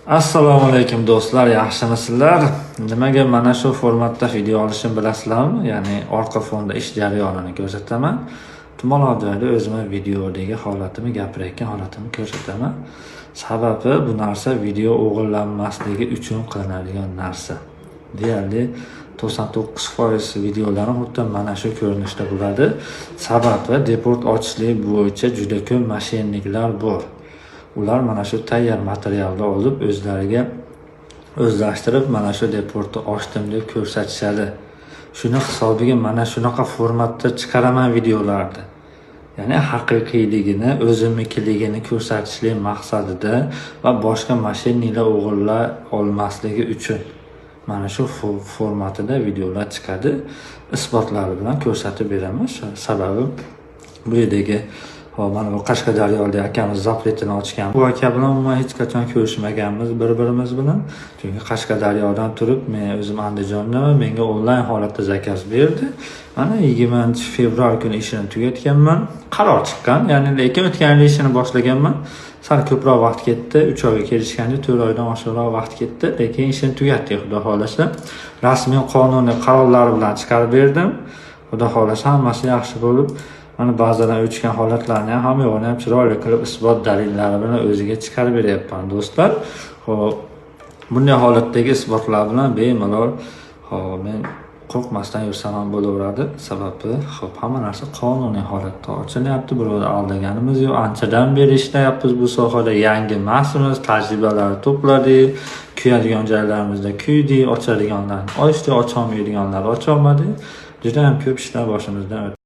Assalomu alaykum do'stlar, yaxshimisizlar? Nimaga mana shu formatda video olishimni bilasizlarmi? Ya'ni orqa fonda ish jarayonini ko'rsataman. Tumonlardagi o'zimni videodagi holatimni, gapirayotgan holatimni ko'rsataman. Sababi bu narsa video o'g'irlanmasligi uchun qilinadigan narsa. Deyarli 99% videolarim xuddi mana shu ko'rinishda bo'ladi. Sababi deport ochishlik bo'yicha juda ko'p moshenniklar bor. Ular mana shu tayyor materialni olib o'zlariga o'zlashtirib mana shu deportni ochdim deb ko'rsatishadi. Shuni hisobiga mana shunaqa formatda chiqaraman videolarni. Ya'ni haqiqiyligini, o'zimnikiligini ko'rsatishlik maqsadida va boshqa moshenniklar o'g'irlay olmasligi uchun mana shu formatida videolar chiqadi. Isbotlari bilan ko'rsatib beraman. Sababi bu yerdagi mana bu Qashqadaryoda akamiz zapletini ochgan. Bu aka bilan umuman hech qachon ko'rishmaganmiz bir-birimiz bilan. Chunki Qashqadaryodan turib, men o'zim Andijondaman, menga onlayn holatda zakaz berdi. Mana 20-fevral kuni ishini tugatganman. Qaror chiqqan, ya'ni lekin o'tgan yil ishini boshlaganman. Sal ko'proq vaqt ketdi. 3 oyga kelishganda 4 oydan oshiqroq vaqt ketdi, lekin ishini tugatdik, xudo xolasa. Rasmiy qonuniy qarorlari bilan chiqarib berdim. Xudo xolasa hammasi yaxshi bo'lib, mana ba'zidan o'chgan holatlarni ham yo'g'ini ham chiroyli qilib isbot dalillari bilan o'ziga chiqarib beryapman do'stlar. Xo'p, bunday holatdagi isbotlar bilan bemalol men qo'rqmasdan yursam ham bo'laveradi. Sababi hamma narsa qonuniy holatda ochilyapti. Birovni aldaganimiz yo'q. Anchadan beri ishlayapmiz bu sohada. Yangi emasmiz, tajribalar to'pladik, kuyadigan joylarimizda kuydik, ochadiganlarni ochdik, ocholmaydiganlarni ocholmadik. Juda ham ko'p ishlar boshimizdan o'tdi.